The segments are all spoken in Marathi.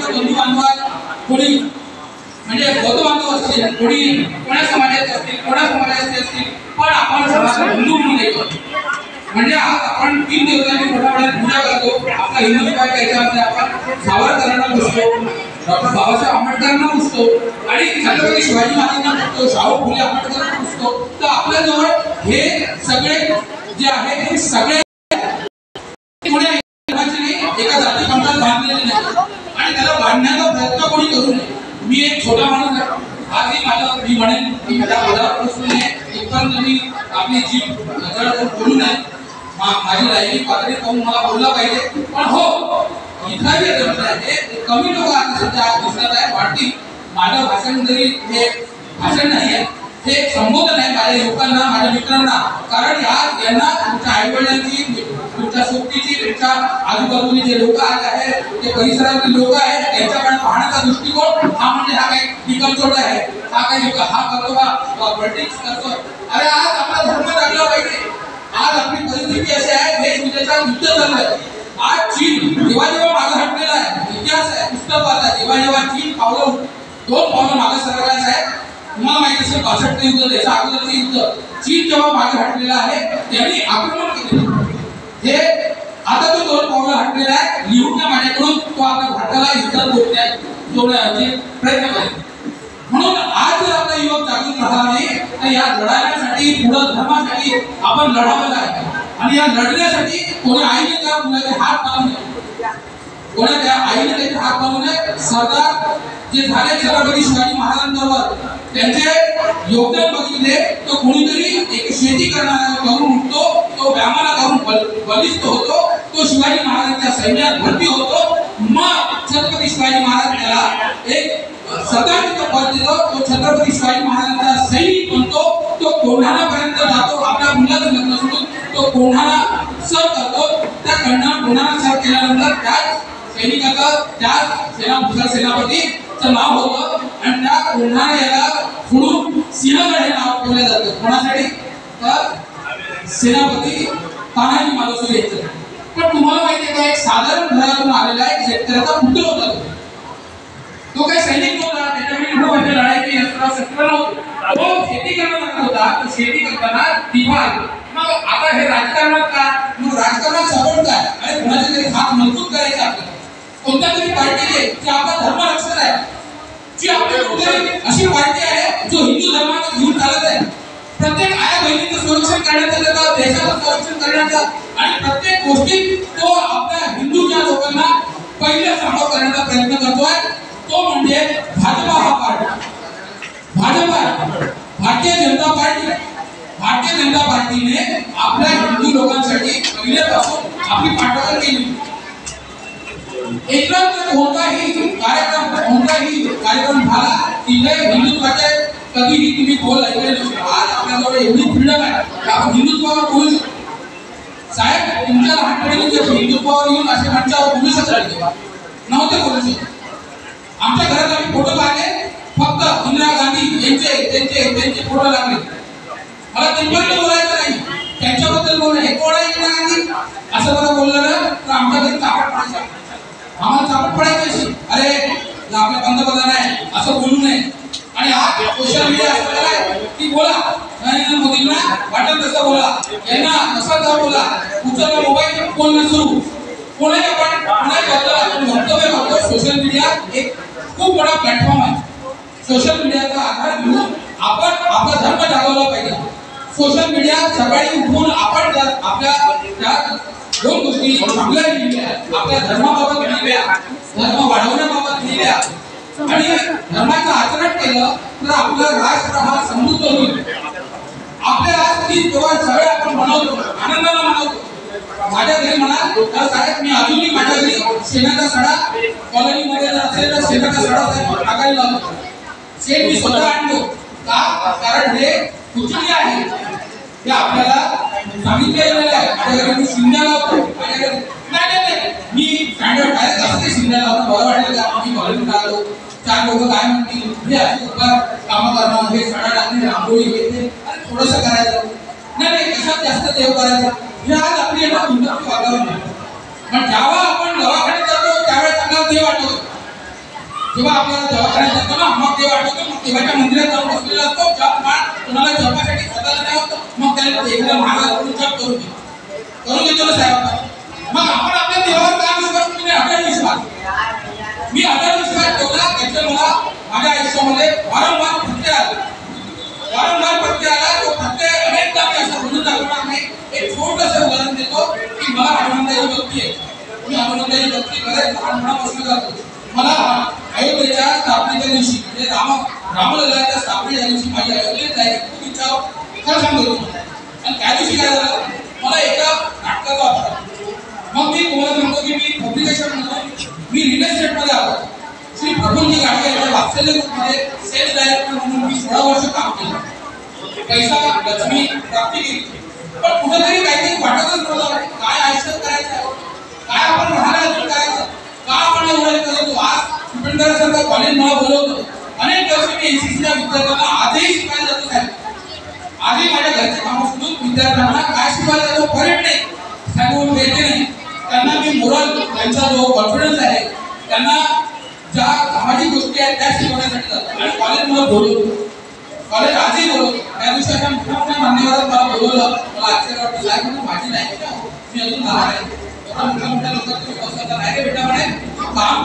आपले बंधू बांधव कोणी म्हणजे बौद्ध बांधव असतील, कोणी कोणा समाजाचे असतील, कोणा समाजाचे असतील, पण आपण सर्वांना बंधू म्हणून येतो. म्हणजे आज आपण 3 दिवसांची मोठ्या पूजा करतो. आपला हिंदू विभाग याच्यामध्ये आपण सावरकरांना पुजतो, डॉक्टर बाबासाहेब आंबेडकरांना पुजतो आणि छत्रपती शिवाजी महाराजांना पुजतो, शाहू फुले आंबेडकरांना पुजतो. तर आपल्या जवळ हे सगळे जे आहे ते सगळे एका जाती पंथात बांधलेले नाही आणि त्याला बांधण्याचा प्रयत्न कोणी करू नये. मी एक छोटा माणूस आहे. आजही मी म्हणेन की माझ्या पदावर बसून एकपर्यंत मी आपली जीभ बोलू नये, माझी राहिली पातळी पाहून मला बोललं पाहिजे. पण हो, इथं जे जमलं आहे कमी लोक आता सध्या दिसत आहे वाढतील. माझं भाषण जरी हे भाषण नाही आहे, हे एक संबोधन आहे माझ्या युवकांना, माझ्या मित्रांना. कारण यांना तुमच्या आईवडिलांची, तुमच्या सोबतीची, तुमच्या आजूबाजूने जे लोक आले आहेत, ते परिसरातील लोक आहेत, त्यांच्याकडे पाहण्याचा दृष्टिकोन हा म्हणजे हा काही टिकमचोट आहे, हा काही हा करतो का पॉलिटिक्स करतो. अरे आज आपला धर्म जागला पाहिजे. आज आपली परिस्थिती अशी आहे, देश विदेशात युद्ध चालू आहे. आज चीन जेव्हा मागे हटलेला आहे, इतिहास आहे, पुस्तक वाचा, जेव्हा चीन पावलं 2 पावलं मागे सरकला आहे. तुम्हाला माहिती असेल 62 युद्ध, त्याच्या अगोदरचे युद्ध, चीन जेव्हा मागे हटलेला आहे त्यांनी आक्रमण केले. हे आता तो 2 पावलं हटलेला आहे. लिहून माझ्याकडून तो आपल्या भारताला युद्धात जोडण्याचे प्रयत्न करेल. म्हणून आज जर आपला युवक जागृत राहिला नाही तर या लढण्यासाठी, पुढे धर्मासाठी आपण लढावं लागेल. आणि या लढण्यासाठी कोणी आईने का कुणाचे हात लावू नये, कोणाच्या आईने त्याचे हात लावू नये. सरदार जे झाले छत्रपती शिवाजी महाराजांबरोबर, त्यांचे योगदान बघितले. तो कोणीतरी एक शेती करणारा तरुण उठतो, तो व्यायामाला करून बलिष्ठ होतो, तो शिवाजी महाराजांच्या सैन्यात भरती होतो. मग छत्रपती शिवाजी महाराज त्याला एक सरदारचं पद दिलं. तो छत्रपती शिवाजी महाराजांचा सैनिक बनतो. तो कोंढाणापर्यंत जातो. आपल्या मुलाचं लग्न सोडून तो कोंढाणा सर करतो. त्या कोंढाणा सर केल्यानंतर त्याच सैनिकाचं, त्याच सेनापतीचं नाव होतं आणि त्या कोंढाणा याला सोडून सिंहगड हे नाव ठेवलं जातं. कोणासाठी? तर सेनापती तानाजी मालुसरे यांचं. पण तुम्हाला माहिती आहे का, एक साधारण घरातून आलेला एक शेतकऱ्याचा पुत्र होता. तो काही सैनिक नव्हता, त्याच्याकडे खूप लढायची शस्त्र नव्हतं. तो शेती करणार होता. तो शेती करताना दिवाळ. मग आता हे राजकारणात का? मग राजकारणात सपोर्ट काय? आणि कोणाचे तरी हात मजबूत करायचे आपल्याला. कोणत्या तरी पार्टी आहे जी आपला धर्म रक्षक आहे, जी आपली अशी पार्टी आहे जो हिंदू धर्माला घेऊन चालत आहे. प्रत्येक आया बहिणीचं संरक्षण करण्याचं, त्याचं देशाचं संरक्षण करण्याचं आणि प्रत्येक गोष्टीत तो आपल्या हिंदूच्या लोकांना पहिल्या सामोर करण्याचा प्रयत्न करतोय. तो म्हणजे भाजपा हा पार्टी. भाजपा भारतीय जनता पार्टी. भारतीय जनता पार्टीने आपल्या हिंदू लोकांसाठी पहिल्यापासून आपली पाठवण केली. एकत्र कोणताही कार्यक्रम झाला की हिंदुत्वाचे कधीही तुम्ही बोल ऐकले नसतील. आज आपल्याजवळ एवढी फ्रीडम आहे की आपण हिंदुत्वावर बोलू शकतो. साहेब, तुमच्या लहानपणी हिंदुत्वावर येऊन असे मंचावर बोलू शकता नव्हते बोलू शकत. आमच्या घरात आम्ही फोटो लागले, फक्त इंदिरा गांधी त्यांचे फोटो लागले. मला त्यांच्याबद्दल बोलायचं नाही, त्यांच्याबद्दल बोलणं. हे कोण आहे इंदिरा गांधी असं मला बोललं ना तर आमच्या घरी चापट पडायचं. आम्हाला चापट पडायची अशी, अरे आपले पंतप्रधान आहे असं बोलू नये. आणि आज सोशल मीडिया असं झालाय की बोला, नरेंद्र मोदींना वाटेल तसं बोला, यांना असं का बोला, उचलला मोबाईल बोलणं सुरू. कोणाही आपण वक्तव्य करतो. सोशल मीडिया एक खूप मोठा प्लॅटफॉर्म आहे. सोशल मीडियाचा आधार घेऊन आपण आपला धर्म जागवला पाहिजे. सोशल मीडिया सकाळी उठून आपण आपल्या त्या 2 गोष्टी चांगल्या लिहिल्या, आपल्या धर्माबाबत लिहिल्या, धर्म वाढवण्याबाबत लिहिल्या आणि धर्माचं आचरण केलं तर आपला राष्ट्र हा समृद्ध होईल. आपल्या आज 30 दिवस सगळे आपण मनवतो, आनंदाने मनवतो. माझ्या घरी म्हणाल तर साहेब, मी अजूनही माझ्या घरी शेणाचा सडा कॉलनीमध्ये असेल तर शेणाचा सडा टाकायला लावतो. शेण मी स्वतः आणतो का? कारण हे कुचली आहे, हे आपल्याला सांगितलेलं आहे. माझ्या घरी मी शिंद्या लावतो. माझ्या घरी नाही, मी स्टँडर्ड डायरेक्ट असते शिंद्या लावतो. बरं वाटेल का? मी कॉलनीत आलो, 4 लोक काय म्हणतील, हे अशी कामं करणं, हे सडा टाकणे, रांगोळी घेते, थोडंसं करायचं नाही, कशात जास्त देव करायचं. हे आज आपली वातावरण आहे. पण जेव्हा आपण दवाखान्यात जातो त्यावेळेस आपल्याला देव आठवतो. जेव्हा आपल्याला दवाखान्यात जातो ना मग तेव्हा आठवतो मग देवाच्या मंदिरात जाऊन बसलेला असतो जप मान कोणाला जपासाठी स्वतःला नाही होतं मग त्याला एकदा महाराजांकडून जप करून देतो ना साहेब. मग आपण आपल्या देवावर काय विश्वास म्हणजे अटल विश्वास. मी अटल विश्वास ठेवला त्याच्या मला माझ्या आयुष्यामध्ये वारंवार प्रत्यय आला तो प्रत्यय अनेकदा मी असं म्हणून दाखवणार नाही. एक छोटंसं उदाहरण देतो की मला हनुमंताची भक्ती आहे. मी हनुमंताची भक्ती बरेच लहानपणापासून करतो. मला अयोध्येच्या स्थापनेच्या दिवशी म्हणजे रामलल्लाच्या स्थापनेच्या दिवशी माझी अयोध्येत जायची खूप इच्छा खरं सांगतो. आणि त्या दिवशी काय झालं मला एका नाटकाचा ऑफर. मग मी तुम्हाला सांगतो की मी पब्लिकेशन मधून मी रिअल एस्टेट मध्ये आलो. श्री प्रफुल्लजी गाडगे यांच्या वात्सल्य ग्रुपमध्ये सेल्स डायरेक्टर म्हणून मी 16 वर्ष काम केलं. पैसा लक्ष्मी प्राप्ती केली. पण कुठेतरी काहीतरी वाटतच नव्हतं काय आयुष्यात करायचं काय आपण राहायला अजून करायचं का आपण एवढं करतो. आज सुपेंद्रसारखं कॉलेज मला बोलवतो. अनेक वर्ष मी एनसीसीच्या विद्यार्थ्यांना आजही शिकायला जातो साहेब. आजही माझ्या घरचे कामं सोडून विद्यार्थ्यांना काय शिकायला जातो फरक नाही सांगून देते नाही. त्यांना मी मोरल त्यांचा जो कॉन्फिडन्स आहे त्यांना ज्या सामाजिक गोष्टी आहेत त्या शिकवण्यासाठी जातो. आणि कॉलेज मला बोलवतो कॉलेज आजही बोलवतो. त्या दिवशी अशा मोठ्या मान्यवरात मला बोलवलं. मला आश्चर्य वाटतं साहेब म्हणून माझी नाही मी अजून लहान आहे. मोठ्या लोकांना नाही रे बेटा म्हणे तू काम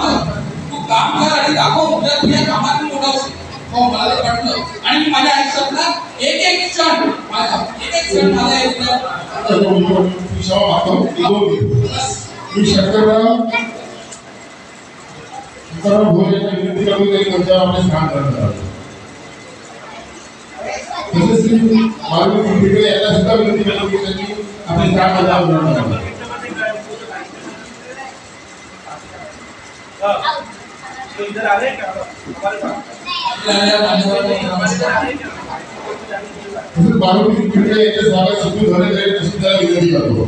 कर आणि दाखव उद्या तुझ्या कामात मोठा होशील. हो मला ते वाटलं. आणि मी माझ्या आयुष्यातला एक क्षण माझा मी शंकरराव भोजनाची विनंती करून तरी त्यांच्यावर आपले स्थान करणार. तसेच मारुती पिंपळे यांना सुद्धा विनंती करून की त्यांनी आपले स्थान बजावून करणार. इधर आ रहे हैं क्या मारुती पिंपळे यांचे स्वागत सचिव धनंजय तहसीलदार विनंती करतो.